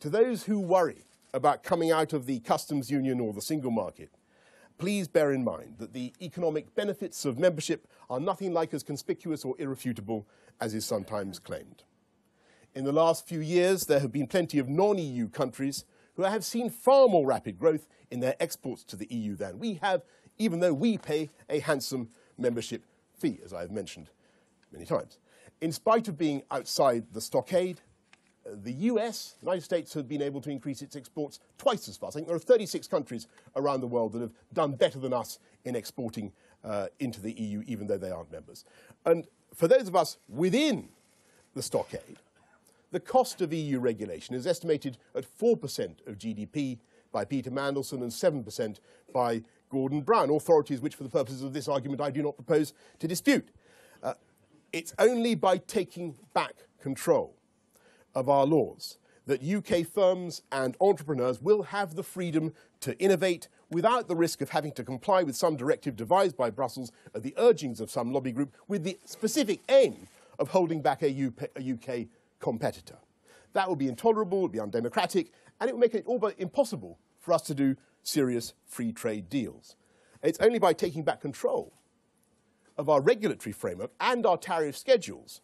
To those who worry about coming out of the customs union or the single market, please bear in mind that the economic benefits of membership are nothing like as conspicuous or irrefutable as is sometimes claimed. In the last few years, there have been plenty of non-EU countries who have seen far more rapid growth in their exports to the EU than we have, even though we pay a handsome membership fee, as I have mentioned many times. In spite of being outside the stockade, the US, the United States, have been able to increase its exports twice as fast. I think there are 36 countries around the world that have done better than us in exporting into the EU, even though they aren't members. And for those of us within the stockade, the cost of EU regulation is estimated at 4% of GDP by Peter Mandelson and 7% by Gordon Brown, authorities which, for the purposes of this argument, I do not propose to dispute. It's only by taking back control of our laws that UK firms and entrepreneurs will have the freedom to innovate without the risk of having to comply with some directive devised by Brussels at the urgings of some lobby group with the specific aim of holding back a UK competitor. That would be intolerable, it would be undemocratic, and it would make it all but impossible for us to do serious free trade deals. It's only by taking back control of our regulatory framework and our tariff schedules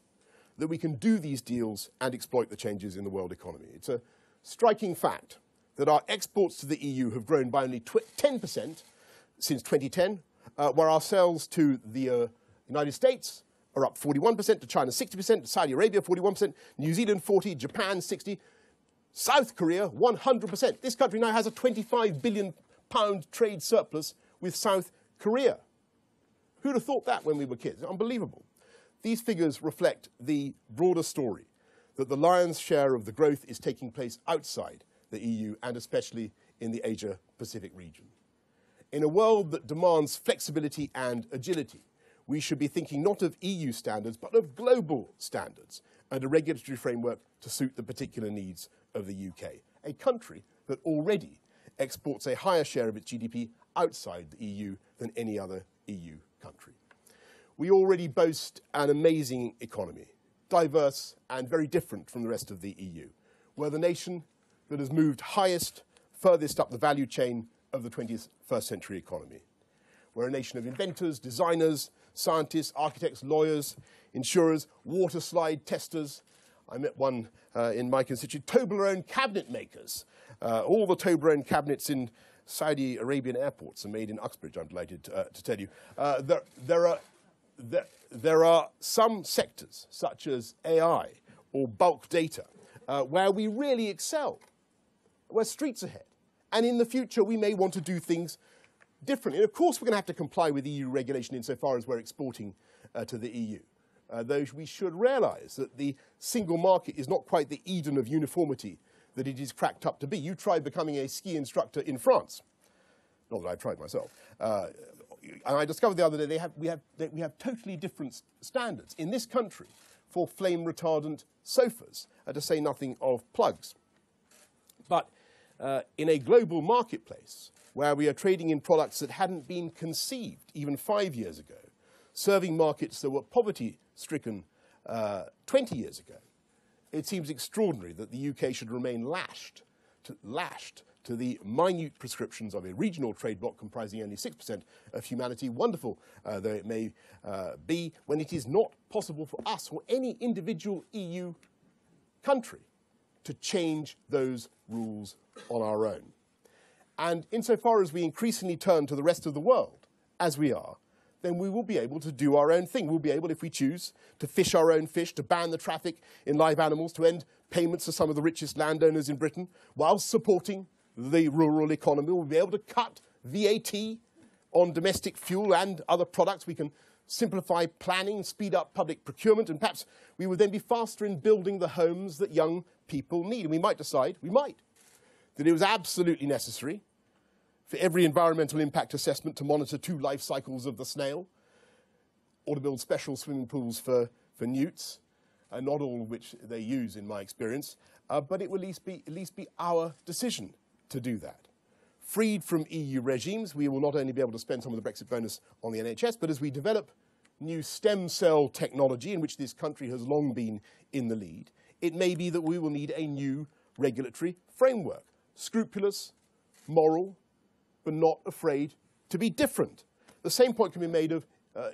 that we can do these deals and exploit the changes in the world economy. It's a striking fact that our exports to the EU have grown by only 10% since 2010, where our sales to the United States are up 41%, to China 60%, to Saudi Arabia 41%, New Zealand 40%, Japan 60%, South Korea 100%. This country now has a £25 billion trade surplus with South Korea. Who'd have thought that when we were kids? Unbelievable. These figures reflect the broader story, that the lion's share of the growth is taking place outside the EU and especially in the Asia-Pacific region. In a world that demands flexibility and agility, we should be thinking not of EU standards, but of global standards and a regulatory framework to suit the particular needs of the UK, a country that already exports a higher share of its GDP outside the EU than any other EU country. We already boast an amazing economy, diverse and very different from the rest of the EU. We're the nation that has moved highest, furthest up the value chain of the 21st century economy. We're a nation of inventors, designers, scientists, architects, lawyers, insurers, water slide testers. I met one in my constituency, Toblerone cabinet makers. All the Toblerone cabinets in Saudi Arabian airports are made in Uxbridge, I'm delighted to tell you. There are some sectors, such as AI or bulk data, where we really excel. We're streets ahead. And in the future, we may want to do things differently. And of course, we're going to have to comply with EU regulation insofar as we're exporting to the EU. Though we should realize that the single market is not quite the Eden of uniformity that it is cracked up to be. You tried becoming a ski instructor in France. Not that I've tried myself. And I discovered the other day we have totally different standards in this country for flame retardant sofas, to say nothing of plugs. But in a global marketplace where we are trading in products that hadn't been conceived even 5 years ago, serving markets that were poverty-stricken 20 years ago, it seems extraordinary that the UK should remain lashed to the minute prescriptions of a regional trade bloc comprising only 6% of humanity, wonderful though it may be, when it is not possible for us or any individual EU country to change those rules on our own. And insofar as we increasingly turn to the rest of the world, as we are, then we will be able to do our own thing. We'll be able, if we choose, to fish our own fish, to ban the traffic in live animals, to end payments to some of the richest landowners in Britain, while supporting the rural economy. We'll be able to cut VAT on domestic fuel and other products. We can simplify planning, speed up public procurement, and perhaps we would then be faster in building the homes that young people need. And we might decide, that it was absolutely necessary for every environmental impact assessment to monitor 2 life cycles of the snail, or to build special swimming pools for newts, not all of which they use in my experience, but it will at least be our decision to do that. Freed from EU regimes, we will not only be able to spend some of the Brexit bonus on the NHS, but as we develop new stem cell technology, in which this country has long been in the lead, it may be that we will need a new regulatory framework. Scrupulous, moral, but not afraid to be different. The same point can be made of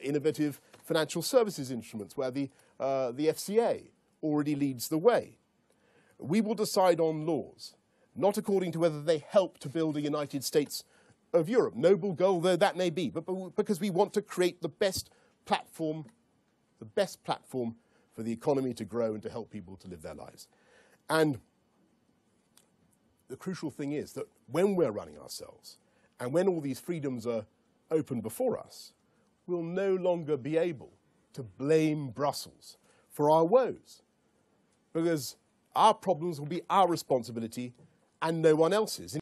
innovative financial services instruments, where the FCA already leads the way. We will decide on laws, not according to whether they help to build a United States of Europe, noble goal though that may be, but because we want to create the best platform for the economy to grow and to help people to live their lives. And the crucial thing is that when we're running ourselves, and when all these freedoms are open before us, we'll no longer be able to blame Brussels for our woes, because our problems will be our responsibility and no one else's.